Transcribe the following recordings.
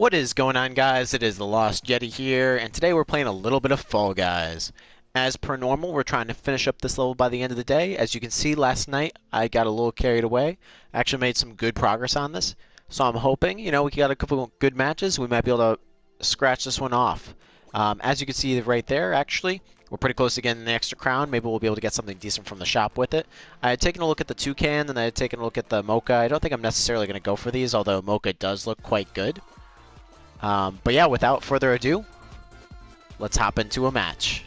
What is going on, guys? It is the Lost Yeti here, and today we're playing a little bit of Fall Guys. As per normal, we're trying to finish up this level by the end of the day. As you can see, last night I got a little carried away. I actually made some good progress on this, so I'm hoping, we got a couple of good matches. We might be able to scratch this one off. As you can see right there, actually, we're pretty close to getting the extra crown. Maybe we'll be able to get something decent from the shop with it. I had taken a look at the toucan, and I had taken a look at the mocha. I don't think I'm necessarily going to go for these, although mocha does look quite good. But yeah, without further ado, let's hop into a match.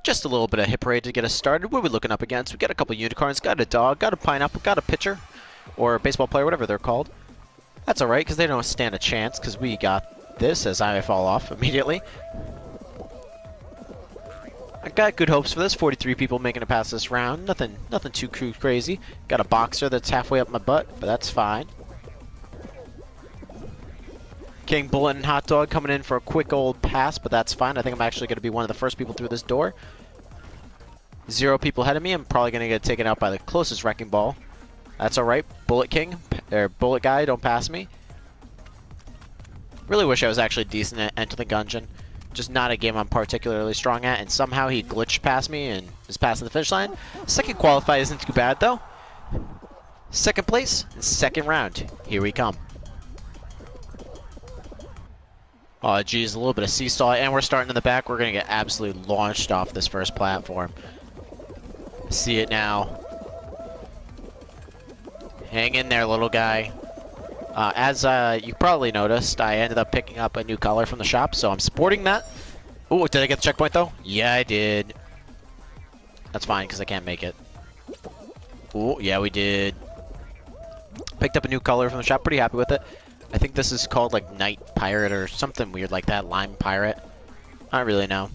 Just a little bit of hit parade to get us started. What are we looking up against? We got a couple unicorns, got a dog, got a pineapple, got a pitcher, or a baseball player, whatever they're called. That's alright, because they don't stand a chance, because we got this as I fall off immediately. I got good hopes for this. 43 people making it past this round. Nothing too crazy. Got a boxer that's halfway up my butt, but that's fine. King Bullet and Hot Dog coming in for a quick old pass, but that's fine. I think I'm actually going to be one of the first people through this door. 0 people ahead of me. I'm probably going to get taken out by the closest wrecking ball. That's alright. Bullet King, or Bullet Guy, don't pass me. Really wish I was actually decent at Enter the Gungeon. Just not a game I'm particularly strong at, and somehow he glitched past me and is passing the finish line. Second qualify isn't too bad, though. Second place, second round. Here we come. Oh, geez, a little bit of seesaw, and we're starting in the back. We're going to get absolutely launched off this first platform. See it now. Hang in there, little guy. As you probably noticed, I ended up picking up a new color from the shop, so I'm sporting that. Ooh, did I get the checkpoint, though? Yeah, I did. That's fine, because I can't make it. Ooh, yeah, we did. Picked up a new color from the shop. Pretty happy with it. I think this is called like Night Pirate or something weird like that. Lime Pirate. I don't really know.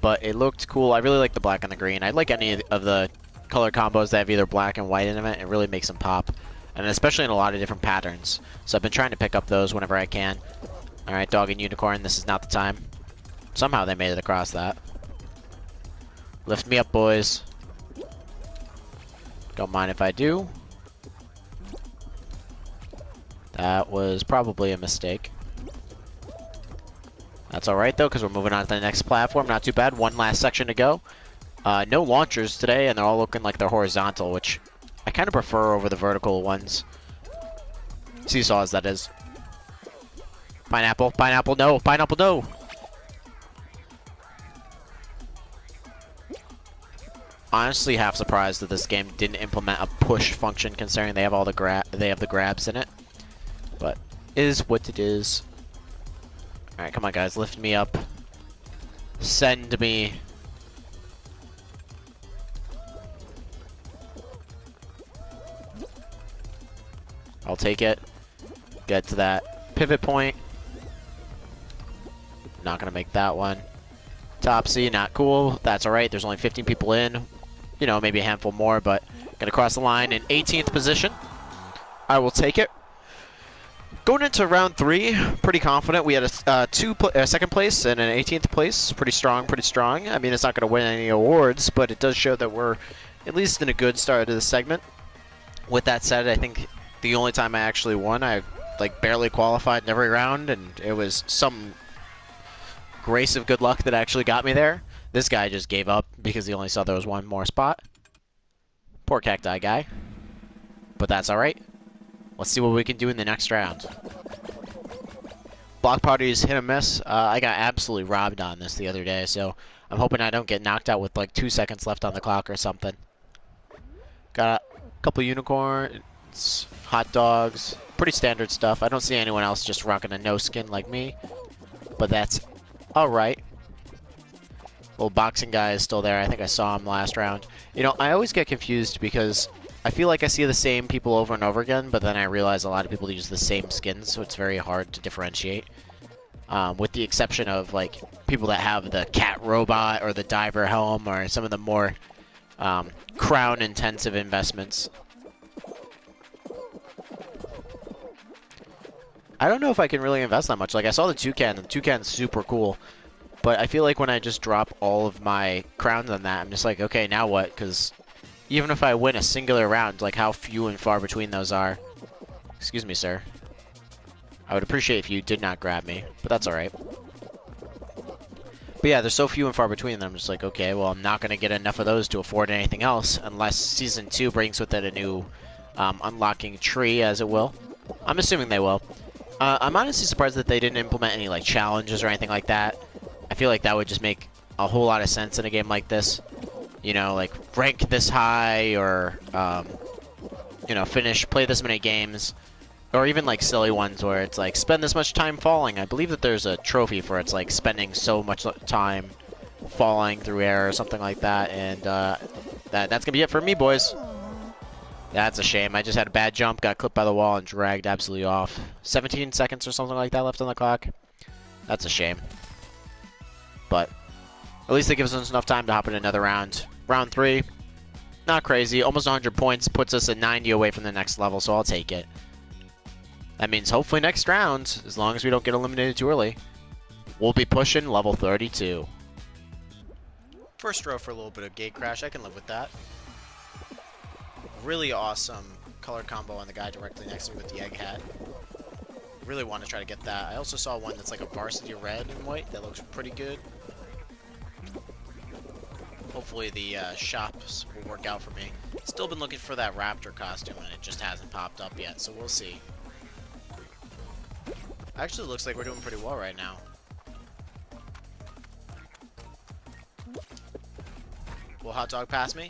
But it looked cool. I really like the black and the green. I like any of the color combos that have either black and white in them. It really makes them pop. And especially in a lot of different patterns. So I've been trying to pick up those whenever I can. Alright, Dog and Unicorn. This is not the time. Somehow they made it across that. Lift me up, boys. Don't mind if I do. That was probably a mistake. That's alright, though, because we're moving on to the next platform. Not too bad. One last section to go. No launchers today, and they're all looking like they're horizontal, which I kind of prefer over the vertical ones. Seesaws, that is. Pineapple. Pineapple, no. Pineapple, no. Honestly, half surprised that this game didn't implement a push function, considering they have all the grabs in it. But it is what it is. Alright, come on, guys. Lift me up. Send me. I'll take it. Get to that pivot point. Not going to make that one. Topsy, not cool. That's alright. There's only 15 people in. You know, maybe a handful more, but going to cross the line in 18th position. I will take it. Going into round 3, pretty confident. We had a second place and an 18th place. Pretty strong, pretty strong. I mean, it's not going to win any awards, but it does show that we're at least in a good start to this segment. With that said, I think the only time I actually won, I like barely qualified in every round, and it was some grace of good luck that actually got me there. This guy just gave up because he only saw there was one more spot. Poor cacti guy. But that's alright. Let's see what we can do in the next round. Block party is hit or miss. I got absolutely robbed on this the other day, so I'm hoping I don't get knocked out with like 2 seconds left on the clock or something. Got a couple unicorns, hot dogs, pretty standard stuff. I don't see anyone else just rocking a no skin like me, but that's alright. Little boxing guy is still there. I think I saw him last round. You know, I always get confused because I feel like I see the same people over and over again, but then I realize a lot of people use the same skins, so it's very hard to differentiate. With the exception of, like, people that have the cat robot or the diver helm or some of the more crown-intensive investments. I don't know if I can really invest that much. Like, I saw the toucan, and the toucan's super cool. But I feel like when I just drop all of my crowns on that, I'm just like, okay, now what? Because even if I win a singular round, like how few and far between those are. Excuse me, sir. I would appreciate if you did not grab me, but that's alright. But yeah, there's so few and far between that I'm just like, okay, well, I'm not going to get enough of those to afford anything else unless Season 2 brings with it a new unlocking tree, as it will. I'm assuming they will. I'm honestly surprised that they didn't implement any like challenges or anything like that. I feel like that would just make a whole lot of sense in a game like this. You know, like rank this high or, you know, play this many games. Or even like silly ones where it's like spend this much time falling. I believe that there's a trophy for it's like spending so much time falling through air or something like that. And that's going to be it for me, boys. That's a shame. I just had a bad jump, got clipped by the wall, and dragged absolutely off. 17 seconds or something like that left on the clock. That's a shame. But at least it gives us enough time to hop in another round. Round 3. Not crazy. Almost 100 points. Puts us at 90 away from the next level, so I'll take it. That means hopefully next round, as long as we don't get eliminated too early, we'll be pushing level 32. First row for a little bit of gate crash. I can live with that. Really awesome color combo on the guy directly next to me with the egg hat. Really want to try to get that. I also saw one that's like a varsity red and white that looks pretty good. Hopefully the shops will work out for me. Still been looking for that raptor costume and it just hasn't popped up yet, so we'll see. Actually, looks like we're doing pretty well right now. Will Hot Dog pass me?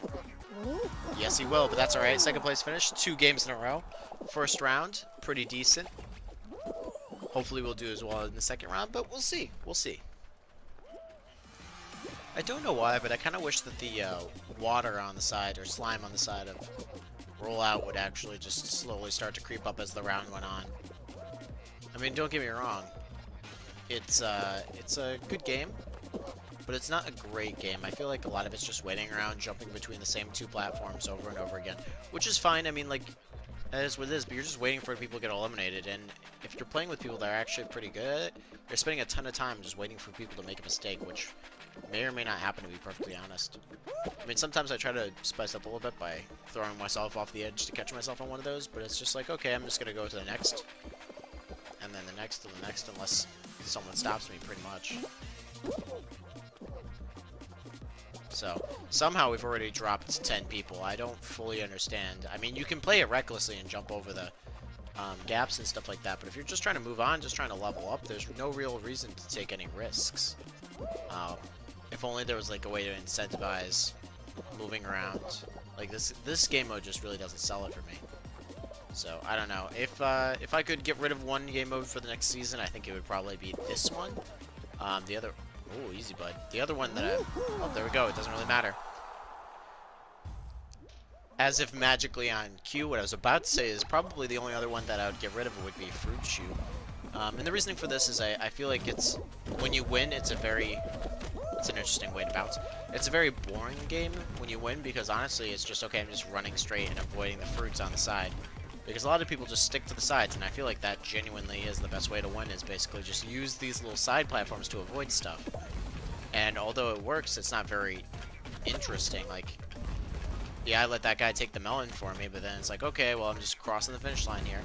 Yes, he will, but that's alright. Second place finish, 2 games in a row. First round, pretty decent. Hopefully we'll do as well in the second round, but we'll see. We'll see. I don't know why, but I kind of wish that the water on the side, or slime on the side of Rollout would actually just slowly start to creep up as the round went on. I mean, don't get me wrong. It's a good game, but it's not a great game. I feel like a lot of it's just waiting around, jumping between the same 2 platforms over and over again, which is fine. I mean, like, that is what it is, but you're just waiting for people to get eliminated, and if you're playing with people that are actually pretty good at it, you're spending a ton of time just waiting for people to make a mistake, which may or may not happen, to be perfectly honest. I mean, sometimes I try to spice up a little bit by throwing myself off the edge to catch myself on one of those, but it's just like, okay, I'm just going to go to the next. And then the next and the next, unless someone stops me, pretty much. So, somehow we've already dropped 10 people. I don't fully understand. I mean, you can play it recklessly and jump over the gaps and stuff like that, but if you're just trying to move on, just trying to level up, there's no real reason to take any risks. If only there was, like, a way to incentivize moving around. Like, this game mode just really doesn't sell it for me. So, I don't know. If I could get rid of one game mode for the next season, I think it would probably be this one. The other... Oh, easy, bud. The other one that Oh, there we go. It doesn't really matter. As if magically on cue, what I was about to say is probably the only other one that I would get rid of would be Fruit Shoe. And the reasoning for this is I feel like it's... When you win, it's an interesting way to bounce. It's a very boring game when you win because, honestly, it's just, okay, I'm just running straight and avoiding the fruits on the side. Because a lot of people just stick to the sides, and I feel like that genuinely is the best way to win, is basically just use these little side platforms to avoid stuff. And although it works, it's not very interesting. Like, yeah, I let that guy take the melon for me, but then it's like, okay, well, I'm just crossing the finish line here.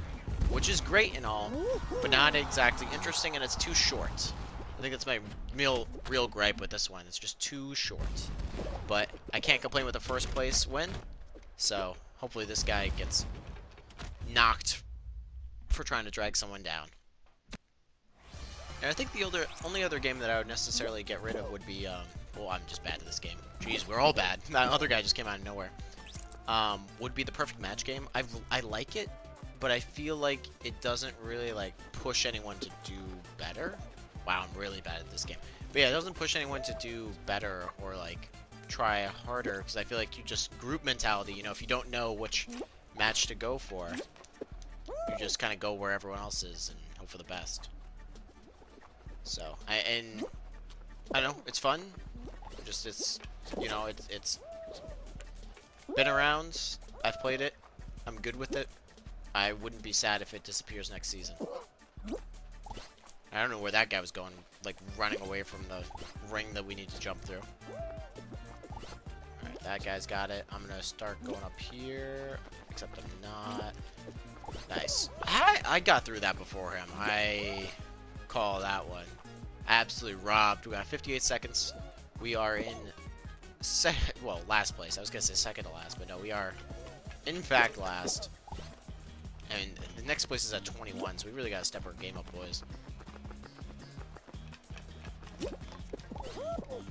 Which is great and all, but not exactly interesting, and it's too short. I think that's my real gripe with this one. It's just too short. But I can't complain with the first place win, so hopefully this guy gets knocked for trying to drag someone down. And I think the only other game that I would necessarily get rid of would be, well, I'm just bad at this game. Jeez, we're all bad. That other guy just came out of nowhere. Would be the perfect match game. I like it, but I feel like it doesn't really, like, push anyone to do better. Wow, I'm really bad at this game. But yeah, it doesn't push anyone to do better or, like, try harder, because I feel like you just group mentality, you know, if you don't know which match to go for, you just kind of go where everyone else is and hope for the best. So, I don't know, it's fun. Just, it's, you know, it's been around. I've played it. I'm good with it. I wouldn't be sad if it disappears next season. I don't know where that guy was going, like running away from the ring that we need to jump through. Alright, that guy's got it. I'm gonna start going up here, except I'm not. Nice. I got through that before him. I call that one. Absolutely robbed. We got 58 seconds. We are in last place. I was gonna say second to last, but no, we are in fact last. And the next place is at 21, so we really gotta step our game up, boys.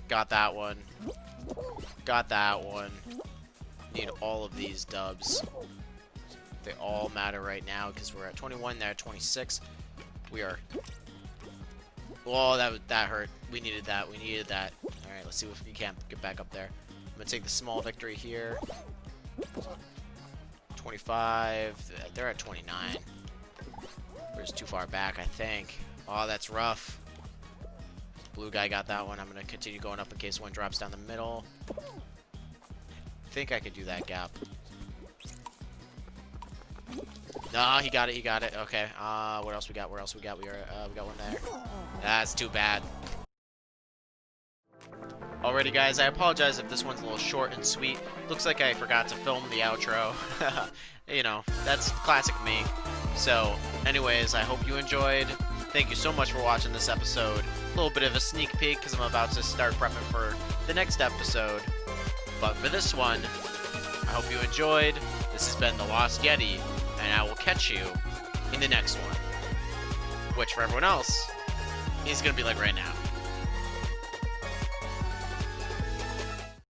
Got that one. Got that one. Need all of these dubs. They all matter right now because we're at 21. They're at 26. We are. Oh, that hurt. We needed that. We needed that. All right, let's see if we can get back up there. I'm gonna take the small victory here. 25. They're at 29. We're just too far back, I think. Oh, that's rough. Blue guy got that one. I'm gonna continue going up in case one drops down the middle. I think I could do that gap. No, he got it. He got it. Okay. What else we got? Where else we got? We got one there. That's too bad. Alrighty, guys. I apologize if this one's a little short and sweet. Looks like I forgot to film the outro. You know, that's classic me. So, anyways, I hope you enjoyed. Thank you so much for watching this episode. A little bit of a sneak peek because I'm about to start prepping for the next episode. But for this one, I hope you enjoyed. This has been The Lost Yeti, and I will catch you in the next one. Which, for everyone else, is going to be like right now.